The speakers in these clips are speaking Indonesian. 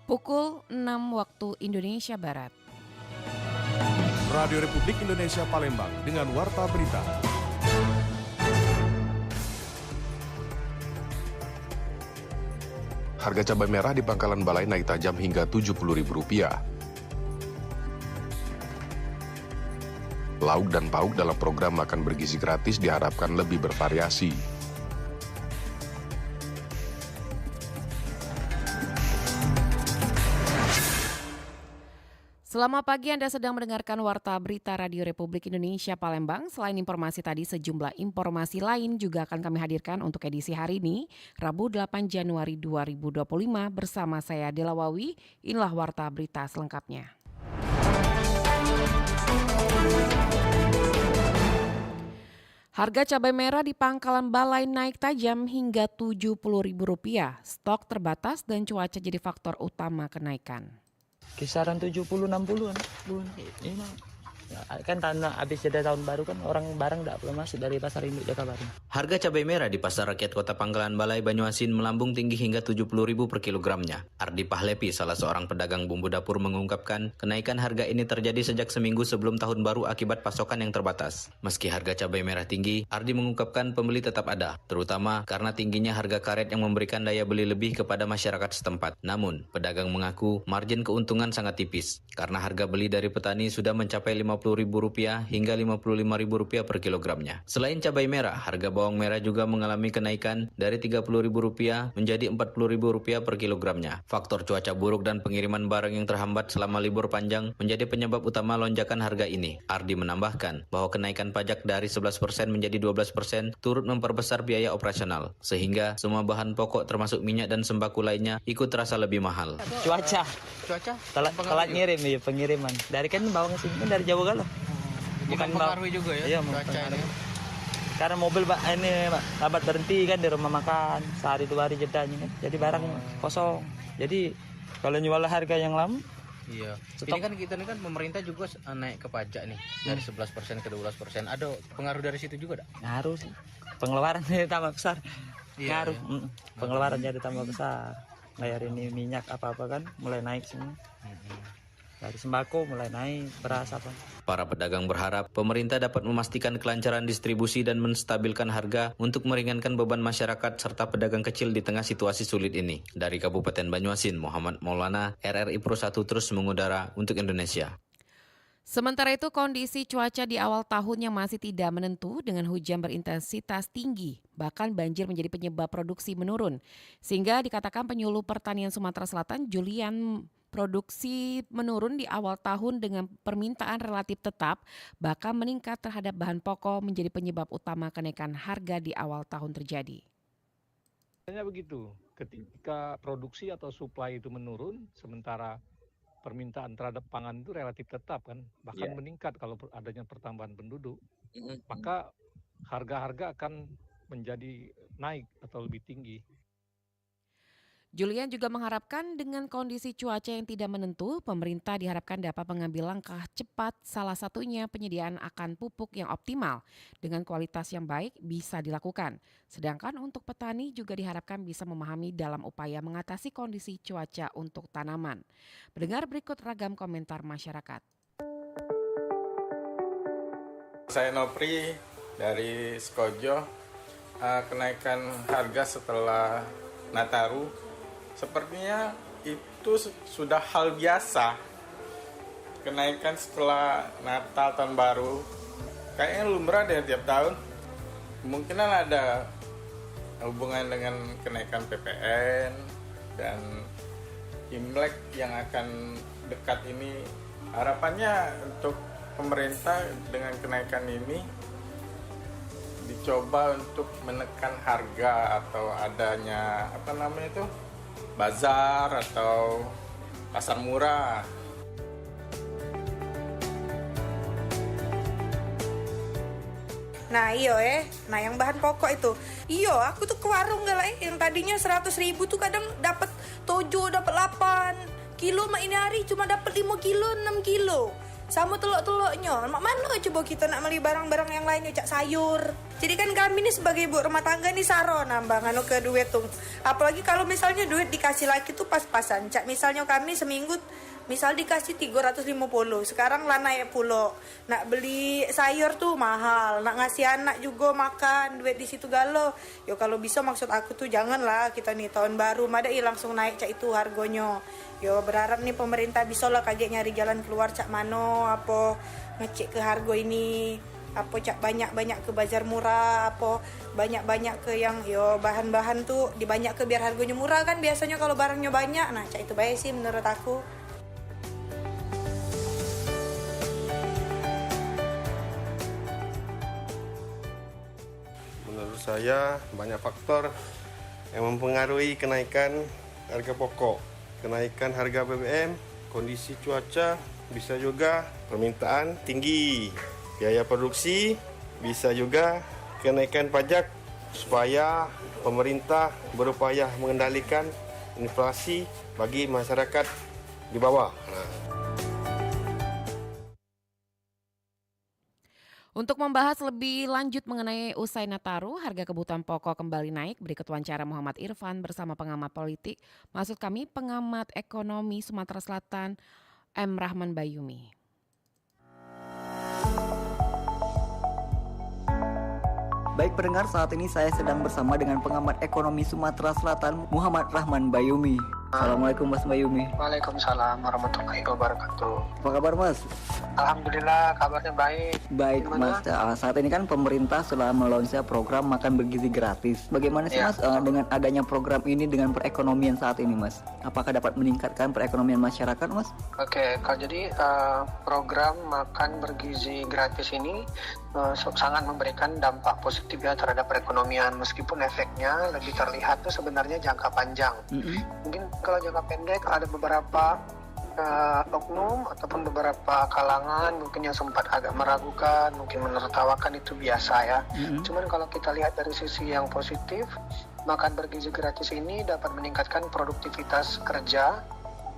Pukul 6 waktu Indonesia Barat. Radio Republik Indonesia Palembang dengan Warta Berita. Harga cabai merah di Pangkalan Balai naik tajam hingga Rp70.000. Lauk dan pauk dalam program makan bergizi gratis diharapkan lebih bervariasi. Selama pagi Anda sedang mendengarkan Warta Berita Radio Republik Indonesia Palembang. Selain informasi tadi, sejumlah informasi lain juga akan kami hadirkan untuk edisi hari ini, Rabu 8 Januari 2025 bersama saya Dela Wawi. Inilah Warta Berita selengkapnya. Harga cabai merah di Pangkalan Balai naik tajam hingga Rp70.000. Stok terbatas dan cuaca jadi faktor utama kenaikan. Kisaran 70-60-an bulan. Ini ya, kan tanah habis jeda tahun baru kan orang barang tidak belum masuk dari pasar induk Jakabaring. Harga cabai merah di Pasar Rakyat Kota Pangkalan Balai Banyuasin melambung tinggi hingga Rp70.000 per kilogramnya. Ardi Pahlepi, salah seorang pedagang bumbu dapur, mengungkapkan kenaikan harga ini terjadi sejak seminggu sebelum tahun baru akibat pasokan yang terbatas. Meski harga cabai merah tinggi, Ardi mengungkapkan pembeli tetap ada, terutama karena tingginya harga karet yang memberikan daya beli lebih kepada masyarakat setempat. Namun, pedagang mengaku margin keuntungan sangat tipis karena harga beli dari petani sudah mencapai Rp50.000 hingga Rp55.000 per kilogramnya. Selain cabai merah, harga bawang merah juga mengalami kenaikan dari Rp30.000 menjadi Rp40.000 per kilogramnya. Faktor cuaca buruk dan pengiriman barang yang terhambat selama libur panjang menjadi penyebab utama lonjakan harga ini. Ardi menambahkan bahwa kenaikan pajak dari 11% menjadi 12% turut memperbesar biaya operasional, sehingga semua bahan pokok termasuk minyak dan sembako lainnya ikut terasa lebih mahal. Cuaca telat ngirim ya, pengiriman. Dari kan bawang sini kan dari Jawa Galuh. Bukan mempengaruhi juga ya, iya, cuaca ini. Karena mobil ini lambat berhenti kan di rumah makan, sehari 2 hari jedanya kan. Jadi barang kosong. Jadi kalau jual harga yang lama, Iya. Stok. Ini kan kita nih kan pemerintah juga naik ke pajak nih dari 11% ke 12%. Ada pengaruh dari situ juga enggak? ngaruh sih. Pengeluaran jadi tambah besar. Iya, Ngaruh. iya. Pengeluaran jadi tambah besar. Bayar ini minyak apa-apa kan mulai naik semua. Dari sembako mulai naik, beras apa. Para pedagang berharap pemerintah dapat memastikan kelancaran distribusi dan menstabilkan harga untuk meringankan beban masyarakat serta pedagang kecil di tengah situasi sulit ini. Dari Kabupaten Banyuasin, Muhammad Maulana, RRI Pro 1 terus mengudara untuk Indonesia. Sementara itu, kondisi cuaca di awal tahun yang masih tidak menentu dengan hujan berintensitas tinggi, bahkan banjir menjadi penyebab produksi menurun. Sehingga dikatakan penyuluh pertanian Sumatera Selatan, Julian, produksi menurun di awal tahun dengan permintaan relatif tetap, bahkan meningkat terhadap bahan pokok menjadi penyebab utama kenaikan harga di awal tahun terjadi. Biasanya begitu, ketika produksi atau supply itu menurun, sementara permintaan terhadap pangan itu relatif tetap kan, bahkan meningkat kalau adanya pertambahan penduduk, maka harga-harga akan menjadi naik atau lebih tinggi. Julian juga mengharapkan dengan kondisi cuaca yang tidak menentu, pemerintah diharapkan dapat mengambil langkah cepat, salah satunya penyediaan akan pupuk yang optimal dengan kualitas yang baik bisa dilakukan. Sedangkan untuk petani juga diharapkan bisa memahami dalam upaya mengatasi kondisi cuaca untuk tanaman. Mendengar berikut ragam komentar masyarakat. Saya Nopri dari Skojo. Kenaikan harga setelah Nataru sepertinya itu sudah hal biasa. Kenaikan setelah Natal tahun baru kayaknya lumrah deh tiap tahun. Kemungkinan ada hubungan dengan kenaikan PPN dan Imlek yang akan dekat ini. Harapannya untuk pemerintah dengan kenaikan ini dicoba untuk menekan harga atau adanya bazar atau pasar murah. Nah yang bahan pokok itu. Aku tuh ke warung yang tadinya 100.000 tuh kadang dapat 7, dapat 8 kilo, ini hari cuma dapat 5 kilo, 6 kilo. Sama telok-teloknya. Mak mana coba kita nak beli barang-barang yang lainnya, cak sayur. Jadi kan kami ni sebagai ibu rumah tangga ni saro nambah nganu ke duit tuh. Apalagi kalau misalnya duit dikasih lagi tuh pas-pasan. Cak misalnya kami seminggu misal dikasih 350, sekarang lah naik pulau. Nak beli sayur tuh mahal, nak ngasih anak juga makan, duit di situ galau. Yo kalau bisa maksud aku tuh janganlah kita nih tahun baru madai langsung naik cak itu harganya. Yo berharap nih pemerintah bisa lah kaget nyari jalan keluar cak mano apa ngecek ke harga ini. Apa cak banyak-banyak ke bazar murah, apa banyak-banyak ke yang yo bahan-bahan tuh dibanyak ke biar harganya murah kan biasanya kalau barangnya banyak. Nah cak itu baik sih menurut aku. Menurut saya banyak faktor yang mempengaruhi kenaikan harga pokok. Kenaikan harga BBM, kondisi cuaca, bisa juga permintaan tinggi, biaya produksi, bisa juga kenaikan pajak supaya pemerintah berupaya mengendalikan inflasi bagi masyarakat di bawah. Untuk membahas lebih lanjut mengenai usai Nataru, harga kebutuhan pokok kembali naik. Berikut wawancara Muhammad Irfan bersama pengamat politik, maksud kami pengamat ekonomi Sumatera Selatan, M. Rahman Bayumi. Baik pendengar, saat ini saya sedang bersama dengan pengamat ekonomi Sumatera Selatan, Muhammad Rahman Bayumi. Assalamualaikum Mas Bayumi. Waalaikumsalam warahmatullahi wabarakatuh. Apa kabar Mas? Alhamdulillah kabarnya baik. Baik Mas, saat ini kan pemerintah telah meluncurkan program makan bergizi gratis. Bagaimana sih Mas dengan adanya program ini dengan perekonomian saat ini Mas? Apakah dapat meningkatkan perekonomian masyarakat Mas? Oke, jadi program makan bergizi gratis ini sangat memberikan dampak positif ya terhadap perekonomian, meskipun efeknya lebih terlihat tuh sebenarnya jangka panjang. Mungkin kalau jangka pendek ada beberapa oknum ataupun beberapa kalangan mungkin yang sempat agak meragukan, mungkin menertawakan, itu biasa ya. Cuman kalau kita lihat dari sisi yang positif, makan bergizi gratis ini dapat meningkatkan produktivitas kerja,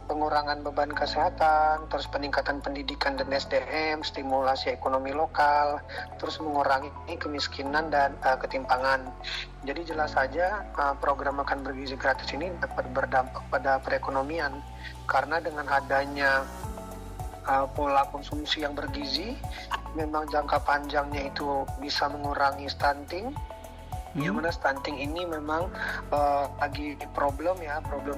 pengurangan beban kesehatan, terus peningkatan pendidikan dan SDM, stimulasi ekonomi lokal, terus mengurangi kemiskinan dan ketimpangan. Jadi jelas saja program makan bergizi gratis ini dapat berdampak pada perekonomian, karena dengan adanya pola konsumsi yang bergizi, memang jangka panjangnya itu bisa mengurangi stunting. Yang mana stunting ini memang lagi problem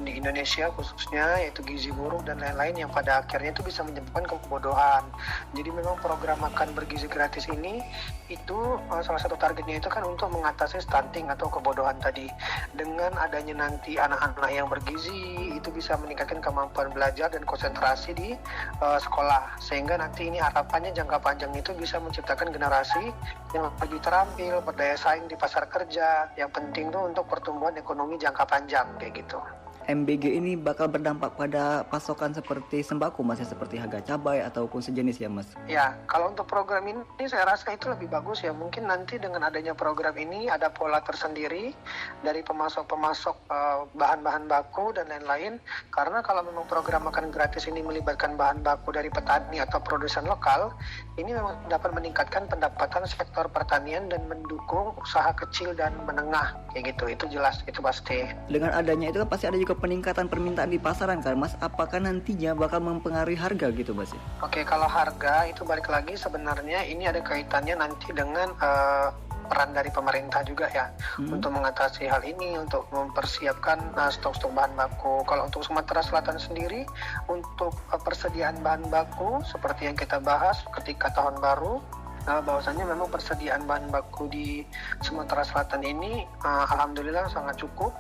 di Indonesia khususnya, yaitu gizi buruk dan lain-lain yang pada akhirnya itu bisa menyebabkan kebodohan. Jadi memang program makan bergizi gratis ini itu salah satu targetnya itu kan untuk mengatasi stunting atau kebodohan tadi. Dengan adanya nanti anak-anak yang bergizi itu bisa meningkatkan kemampuan belajar dan konsentrasi di sekolah, sehingga nanti ini harapannya jangka panjang itu bisa menciptakan generasi yang lebih terampil, berdaya saing di pasar kerja. Yang penting tuh untuk pertumbuhan ekonomi jangka panjang kayak gitu. MBG ini bakal berdampak pada pasokan seperti sembako Mas, ya, seperti harga cabai ataupun sejenis ya Mas? Ya, kalau untuk program ini saya rasa itu lebih bagus ya. Mungkin nanti dengan adanya program ini ada pola tersendiri dari pemasok-pemasok bahan-bahan baku dan lain-lain. Karena kalau memang program makan gratis ini melibatkan bahan baku dari petani atau produsen lokal, ini memang dapat meningkatkan pendapatan sektor pertanian dan mendukung usaha kecil dan menengah kayak gitu. Itu jelas, itu pasti. Dengan adanya itu kan pasti ada juga peningkatan permintaan di pasaran kan Mas, apakah nantinya bakal mempengaruhi harga gitu Mas? Oke, kalau harga itu balik lagi sebenarnya ini ada kaitannya nanti dengan peran dari pemerintah juga ya, untuk mengatasi hal ini, untuk mempersiapkan stok-stok bahan baku. Kalau untuk Sumatera Selatan sendiri, untuk persediaan bahan baku seperti yang kita bahas ketika tahun baru, bahwasannya memang persediaan bahan baku di Sumatera Selatan ini alhamdulillah sangat cukup,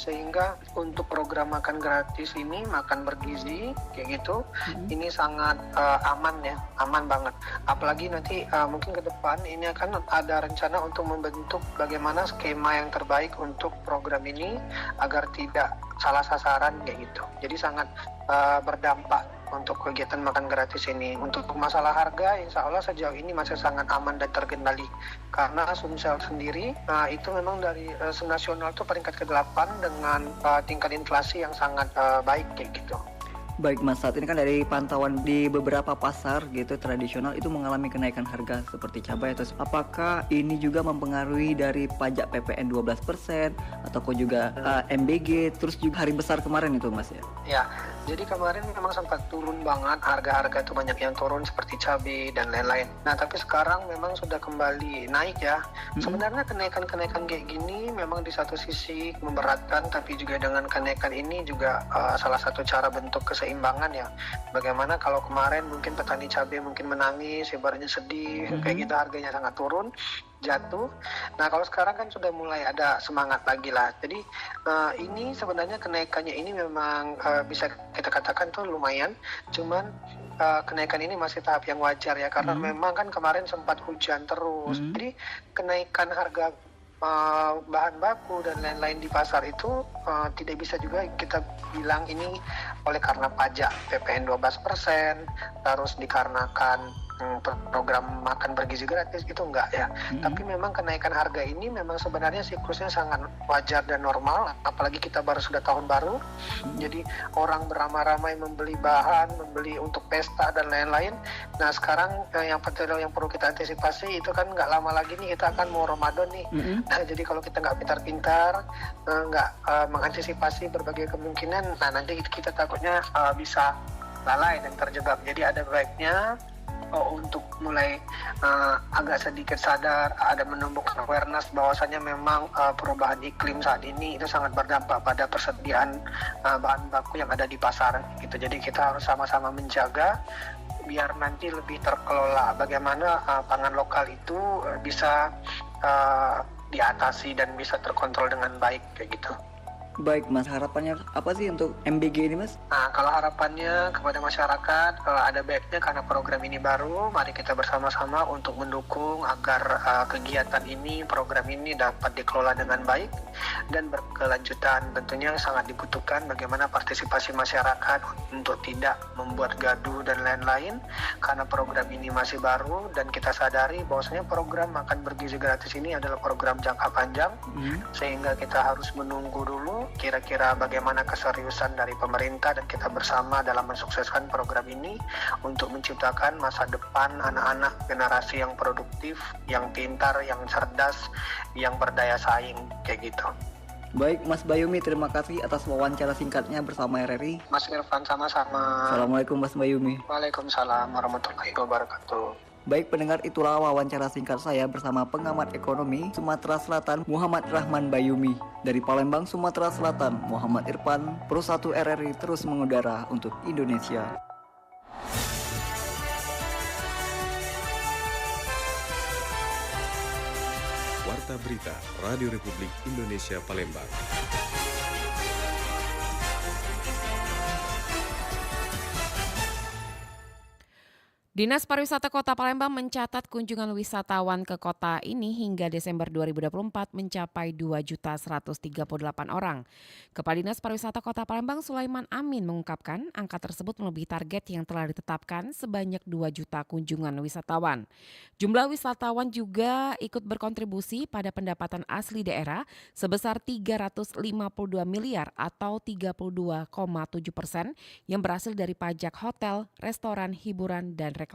sehingga untuk program makan gratis ini, makan bergizi kayak gitu, ini sangat aman ya, aman banget. Apalagi nanti mungkin ke depan ini akan ada rencana untuk membentuk bagaimana skema yang terbaik untuk program ini agar tidak salah sasaran kayak gitu. Jadi sangat berdampak untuk kegiatan makan gratis ini. Untuk masalah harga, insya Allah sejauh ini masih sangat aman dan terkendali. Karena Sumsel sendiri, itu memang dari nasional itu peringkat ke-8 dengan tingkat inflasi yang sangat baik kayak gitu. Baik Mas, saat ini kan dari pantauan di beberapa pasar gitu tradisional itu mengalami kenaikan harga seperti cabai atau apakah ini juga mempengaruhi dari pajak PPN 12% ataukah juga MBG terus juga hari besar kemarin itu Mas ya? Ya, jadi kemarin memang sempat turun banget, harga-harga itu banyak yang turun seperti cabai dan lain-lain. Nah, tapi sekarang memang sudah kembali naik ya. Sebenarnya kenaikan-kenaikan kayak gini memang di satu sisi memberatkan, tapi juga dengan kenaikan ini juga salah satu cara bentuk keseimbangan ya. Bagaimana kalau kemarin mungkin petani cabai mungkin menangis, ibaratnya sedih, kayak gitu harganya sangat turun, jatuh. Nah kalau sekarang kan sudah mulai ada semangat lagi lah. Jadi ini sebenarnya kenaikannya ini memang bisa kita katakan tuh lumayan. Cuman kenaikan ini masih tahap yang wajar ya, karena memang kan kemarin sempat hujan terus. Jadi kenaikan harga bahan baku dan lain-lain di pasar itu tidak bisa juga kita bilang ini oleh karena pajak PPN 12%, terus dikarenakan program makan bergizi gratis, itu enggak ya. Tapi memang kenaikan harga ini memang sebenarnya siklusnya sangat wajar dan normal, apalagi kita sudah tahun baru. Jadi orang beramai-ramai membeli bahan, membeli untuk pesta dan lain-lain. Nah sekarang yang perlu kita antisipasi itu kan nggak lama lagi nih kita akan mau Ramadan nih. Nah, jadi kalau kita nggak pintar-pintar, nggak mengantisipasi berbagai kemungkinan, nah nanti kita takutnya bisa lalai dan terjebak. Jadi ada baiknya untuk mulai agak sedikit sadar, ada menumbuhkan awareness bahwasanya memang perubahan iklim saat ini itu sangat berdampak pada persediaan bahan baku yang ada di pasar gitu. Jadi kita harus sama-sama menjaga biar nanti lebih terkelola bagaimana pangan lokal itu bisa diatasi dan bisa terkontrol dengan baik kayak gitu. Baik Mas, harapannya apa sih untuk MBG ini Mas? Nah, kalau harapannya kepada masyarakat, ada baiknya karena program ini baru, mari kita bersama-sama untuk mendukung agar kegiatan ini, program ini dapat dikelola dengan baik dan berkelanjutan. Tentunya sangat dibutuhkan bagaimana partisipasi masyarakat untuk tidak membuat gaduh dan lain-lain, karena program ini masih baru dan kita sadari bahwasanya program makan bergizi gratis ini adalah program jangka panjang, sehingga kita harus menunggu dulu kira-kira bagaimana keseriusan dari pemerintah dan kita bersama dalam mensukseskan program ini untuk menciptakan masa depan anak-anak generasi yang produktif, yang pintar, yang cerdas, yang berdaya saing kayak gitu. Baik Mas Bayumi, terima kasih atas wawancara singkatnya bersama RRI. Mas Irfan, sama-sama. Assalamualaikum Mas Bayumi. Waalaikumsalam warahmatullahi wabarakatuh. Baik pendengar, itulah wawancara singkat saya bersama pengamat ekonomi Sumatera Selatan Muhammad Rahman Bayumi. Dari Palembang, Sumatera Selatan, Muhammad Irfan, Pro 1 RRI terus mengudara untuk Indonesia. Warta Berita Radio Republik Indonesia Palembang. Dinas Pariwisata Kota Palembang mencatat kunjungan wisatawan ke kota ini hingga Desember 2024 mencapai 2.138 orang. Kepala Dinas Pariwisata Kota Palembang Sulaiman Amin mengungkapkan angka tersebut melebihi target yang telah ditetapkan sebanyak 2 juta kunjungan wisatawan. Jumlah wisatawan juga ikut berkontribusi pada pendapatan asli daerah sebesar 352 miliar atau 32,7% yang berhasil dari pajak hotel, restoran, hiburan, dan reklame.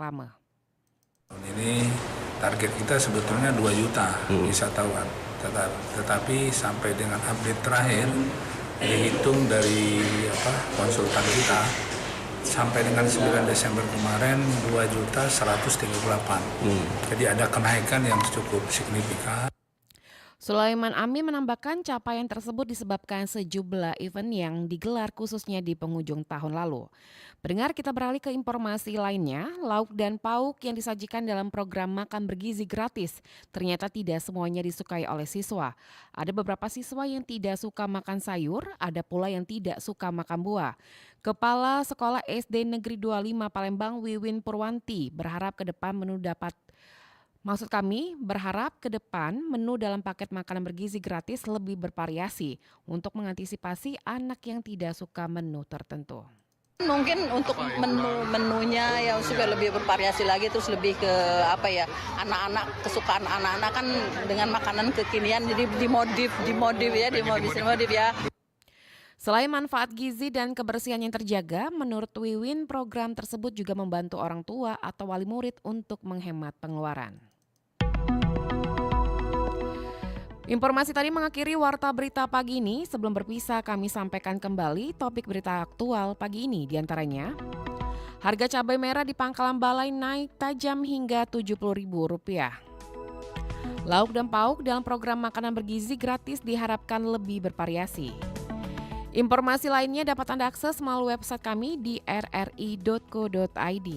Ini target kita sebetulnya 2 juta wisatawan, tetapi sampai dengan update terakhir dihitung dari konsultan kita sampai dengan 9 Desember kemarin 2.138. Jadi ada kenaikan yang cukup signifikan. Sulaiman Amin menambahkan capaian tersebut disebabkan sejumlah event yang digelar khususnya di penghujung tahun lalu. Pendengar, kita beralih ke informasi lainnya. Lauk dan pauk yang disajikan dalam program makan bergizi gratis ternyata tidak semuanya disukai oleh siswa. Ada beberapa siswa yang tidak suka makan sayur, ada pula yang tidak suka makan buah. Kepala Sekolah SD Negeri 25 Palembang Wiwin Purwanti berharap ke depan berharap ke depan menu dalam paket makanan bergizi gratis lebih bervariasi untuk mengantisipasi anak yang tidak suka menu tertentu. Mungkin untuk menunya ya supaya lebih bervariasi lagi, terus lebih ke anak-anak, kesukaan anak-anak kan dengan makanan kekinian, jadi dimodif ya. Selain manfaat gizi dan kebersihan yang terjaga, menurut Wiwin program tersebut juga membantu orang tua atau wali murid untuk menghemat pengeluaran. Informasi tadi mengakhiri Warta Berita pagi ini. Sebelum berpisah, kami sampaikan kembali topik berita aktual pagi ini. Di antaranya, harga cabai merah di Pangkalan Balai naik tajam hingga Rp70.000. Lauk dan pauk dalam program makanan bergizi gratis diharapkan lebih bervariasi. Informasi lainnya dapat Anda akses melalui website kami di rri.co.id.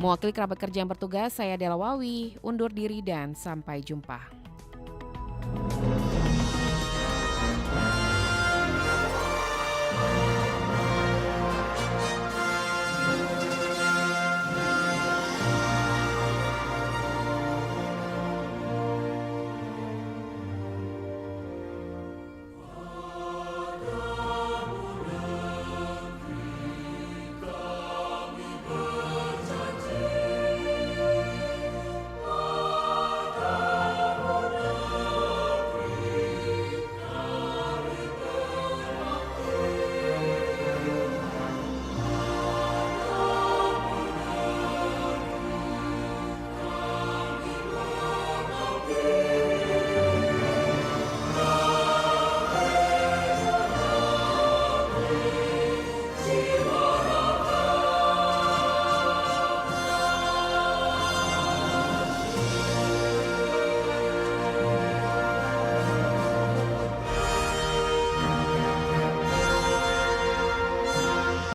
Mewakili kerabat kerja yang bertugas, saya Dela Wawi, undur diri dan sampai jumpa.